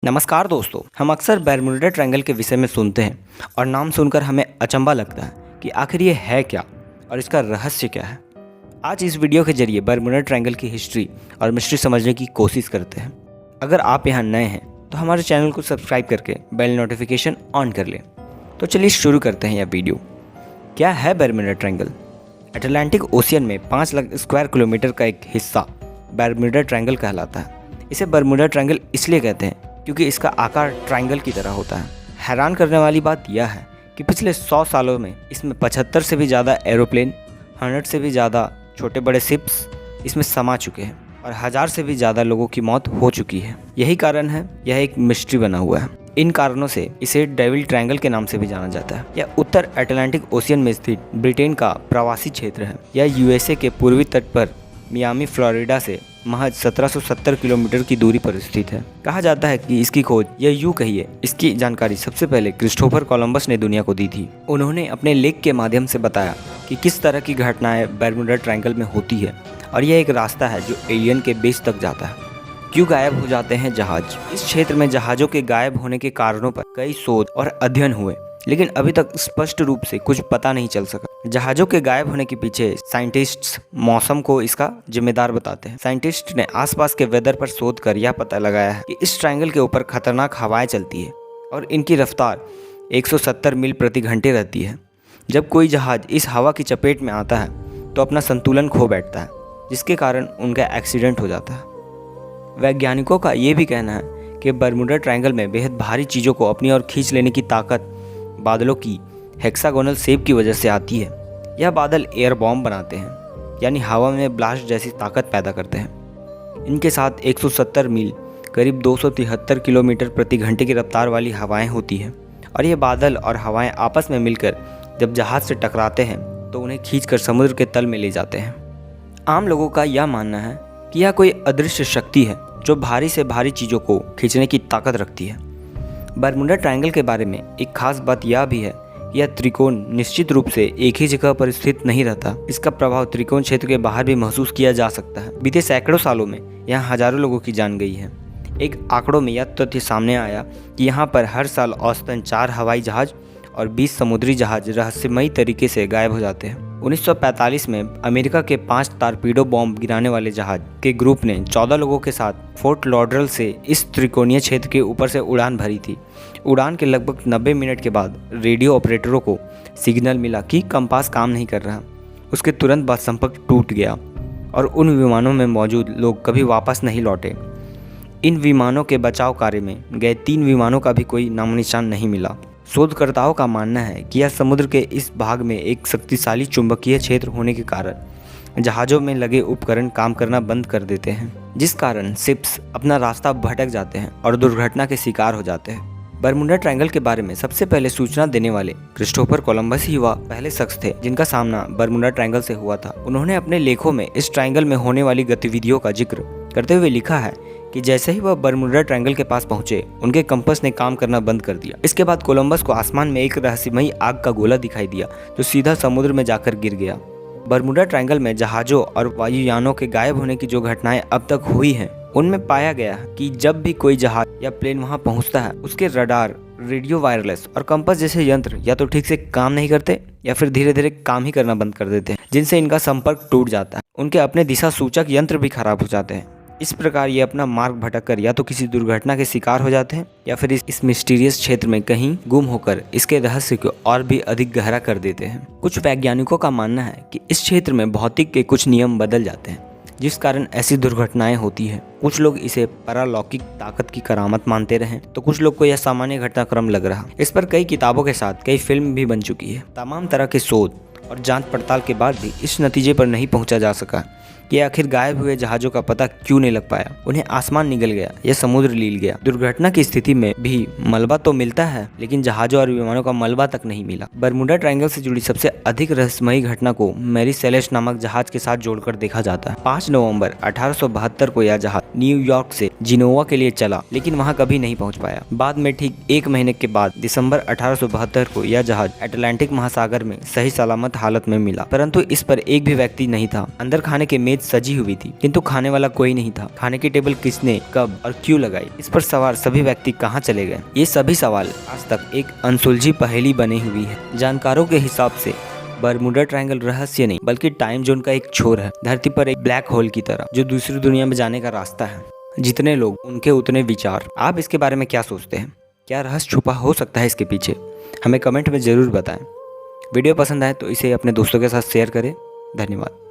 नमस्कार दोस्तों, हम अक्सर बरमूडा ट्रायंगल के विषय में सुनते हैं और नाम सुनकर हमें अचंभा लगता है कि आखिर ये है क्या और इसका रहस्य क्या है। आज इस वीडियो के जरिए बरमूडा ट्रायंगल की हिस्ट्री और मिस्ट्री समझने की कोशिश करते हैं। अगर आप यहाँ नए हैं तो हमारे चैनल को सब्सक्राइब करके बेल नोटिफिकेशन ऑन कर लें। तो चलिए शुरू करते हैं यह वीडियो। क्या है बरमूडा ट्रायंगल? अटलांटिक ओशियन में 5 लाख स्क्वायर किलोमीटर का एक हिस्सा बरमूडा ट्रायंगल कहलाता है। इसे बरमूडा ट्रायंगल इसलिए कहते हैं क्योंकि इसका आकार ट्रायंगल की तरह होता है। हैरान करने वाली बात यह है कि पिछले 100 सालों में इसमें 75 से भी ज़्यादा एरोप्लेन, 100 से भी ज़्यादा छोटे बड़े शिप्स इसमें समा चुके हैं और 1000 से भी ज़्यादा लोगों की मौत हो चुकी है। यही कारण है यह एक मिस्ट्री बना हुआ है। इन कारणों से इसे डेविल ट्रायंगल के नाम से भी जाना जाता है। यह उत्तर अटलांटिक ओशियन में स्थित ब्रिटेन का प्रवासी क्षेत्र है। यह यूएसए के पूर्वी तट पर मियामी, फ्लोरिडा से महज 1770 किलोमीटर की दूरी पर स्थित है। कहा जाता है कि इसकी खोज या यूं कहिए इसकी जानकारी सबसे पहले क्रिस्टोफर कोलंबस ने दुनिया को दी थी। उन्होंने अपने लेख के माध्यम से बताया कि किस तरह की घटनाएं बरमूडा ट्रायंगल में होती है और यह एक रास्ता है जो एलियन के बेस तक जाता है। क्यों गायब हो जाते हैं जहाज? इस क्षेत्र में जहाज़ों के गायब होने के कारणों पर कई शोध और अध्ययन हुए, लेकिन अभी तक स्पष्ट रूप से कुछ पता नहीं चल सका। जहाज़ों के गायब होने के पीछे साइंटिस्ट्स मौसम को इसका जिम्मेदार बताते हैं। साइंटिस्ट ने आसपास के वेदर पर शोध कर यह पता लगाया है कि इस ट्रायंगल के ऊपर खतरनाक हवाएं चलती है और इनकी रफ्तार 170 मील प्रति घंटे रहती है। जब कोई जहाज इस हवा की चपेट में आता है तो अपना संतुलन खो बैठता है, जिसके कारण उनका एक्सीडेंट हो जाता है। वैज्ञानिकों का ये भी कहना है कि बरमूडा ट्रायंगल में बेहद भारी चीज़ों को अपनी ओर खींच लेने की ताकत बादलों की हेक्सागोनल शेप की वजह से आती है। यह बादल एयर बॉम्ब बनाते हैं, यानी हवा में ब्लास्ट जैसी ताकत पैदा करते हैं। इनके साथ 170 मील करीब 273 किलोमीटर प्रति घंटे की रफ्तार वाली हवाएं होती हैं और ये बादल और हवाएं आपस में मिलकर जब जहाज़ से टकराते हैं तो उन्हें खींचकर समुद्र के तल में ले जाते हैं। आम लोगों का यह मानना है कि यह कोई अदृश्य शक्ति है जो भारी से भारी चीज़ों को खींचने की ताकत रखती है। बरमूडा ट्रायंगल के बारे में एक खास बात यह भी है कि यह त्रिकोण निश्चित रूप से एक ही जगह पर स्थित नहीं रहता। इसका प्रभाव त्रिकोण क्षेत्र के बाहर भी महसूस किया जा सकता है। बीते सैकड़ों सालों में यहाँ हजारों लोगों की जान गई है। एक आंकड़ों में यह तथ्य सामने आया कि यहाँ पर हर साल औसतन 4 हवाई जहाज और 20 समुद्री जहाज रहस्यमयी तरीके से गायब हो जाते हैं। 1945 में अमेरिका के 5 टारपीडो बॉम्ब गिराने वाले जहाज के ग्रुप ने 14 लोगों के साथ फोर्ट लॉडरल से इस त्रिकोणीय क्षेत्र के ऊपर से उड़ान भरी थी। उड़ान के लगभग 90 मिनट के बाद रेडियो ऑपरेटरों को सिग्नल मिला कि कंपास काम नहीं कर रहा। उसके तुरंत बाद संपर्क टूट गया और उन विमानों में मौजूद लोग कभी वापस नहीं लौटे। इन विमानों के बचाव कार्य में गए 3 विमानों का भी कोई नामो निशान नहीं मिला। शोधकर्ताओं का मानना है कि यह समुद्र के इस भाग में एक शक्तिशाली चुंबकीय क्षेत्र होने के कारण जहाज़ों में लगे उपकरण काम करना बंद कर देते हैं, जिस कारण शिप्स अपना रास्ता भटक जाते हैं और दुर्घटना के शिकार हो जाते हैं। बरमूडा ट्रायंगल के बारे में सबसे पहले सूचना देने वाले क्रिस्टोफर कोलंबस ही वह पहले शख्स थे जिनका सामना बरमूडा ट्रायंगल से हुआ था। उन्होंने अपने लेखों में इस ट्रायंगल में होने वाली गतिविधियों का जिक्र करते हुए लिखा है कि जैसे ही वह बरमूडा ट्रायंगल के पास पहुंचे, उनके कंपास ने काम करना बंद कर दिया। इसके बाद कोलंबस को आसमान में एक रहस्यमयी आग का गोला दिखाई दिया जो सीधा समुद्र में जाकर गिर गया। बरमूडा ट्रायंगल में जहाज़ों और वायुयानों के गायब होने की जो घटनाएं अब तक हुई हैं, उनमें पाया गया कि जब भी कोई जहाज या प्लेन वहां पहुंचता है, उसके रडार, रेडियो, वायरलेस और कंपास जैसे यंत्र या तो ठीक से काम नहीं करते या फिर धीरे धीरे काम ही करना बंद कर देते हैं, जिनसे इनका संपर्क टूट जाता है। उनके अपने दिशा सूचक यंत्र भी खराब हो जाते हैं। इस प्रकार ये अपना मार्ग भटक कर या तो किसी दुर्घटना के शिकार हो जाते हैं या फिर इस मिस्टीरियस क्षेत्र में कहीं गुम होकर इसके रहस्य को और भी अधिक गहरा कर देते हैं। कुछ वैज्ञानिकों का मानना है कि इस क्षेत्र में भौतिक के कुछ नियम बदल जाते हैं, जिस कारण ऐसी दुर्घटनाएं होती है। कुछ लोग इसे परालौकिक ताकत की करामत मानते रहे तो कुछ लोग को यह सामान्य घटनाक्रम लग रहा। इस पर कई किताबों के साथ कई फिल्म भी बन चुकी है। तमाम तरह के शोध और जांच पड़ताल के बाद भी इस नतीजे पर नहीं पहुंचा जा सका कि आखिर गायब हुए जहाज़ों का पता क्यों नहीं लग पाया। उन्हें आसमान निगल गया या समुद्र लील गया। दुर्घटना की स्थिति में भी मलबा तो मिलता है, लेकिन जहाज़ों और विमानों का मलबा तक नहीं मिला। बरमूडा ट्रायंगल से जुड़ी सबसे अधिक रहस्यमयी घटना को मैरी सेलेस्ट नामक जहाज के साथ जोड़कर देखा जाता है। 5 नवंबर 1872 को यह जहाज न्यूयॉर्क से जिनोवा के लिए चला, लेकिन वहाँ कभी नहीं पहुँच पाया। बाद में ठीक 1 महीने के बाद दिसंबर 1872 को यह जहाज अटलांटिक महासागर में सही सलामत हालत में मिला, परंतु इस पर एक भी व्यक्ति नहीं था। अंदर खाने के मेज मेज सजी हुई थी, किंतु खाने वाला कोई नहीं था। खाने की टेबल किसने, कब और क्यों लगाई, इस पर सवार सभी व्यक्ति कहाँ चले गए, ये सभी सवाल आज तक एक अनसुलझी पहेली बनी हुई है। जानकारों के हिसाब से बरमूडा ट्रायंगल रहस्य नहीं बल्कि टाइम जोन का एक छोर है, धरती पर एक ब्लैक होल की तरह जो दूसरी दुनिया में जाने का रास्ता है। जितने लोग उनके उतने विचार। आप इसके बारे में क्या सोचते हैं? क्या रहस्य छुपा हो सकता है इसके पीछे? हमें कमेंट में ज़रूर बताएं। वीडियो पसंद आए तो इसे अपने दोस्तों के साथ शेयर करें। धन्यवाद।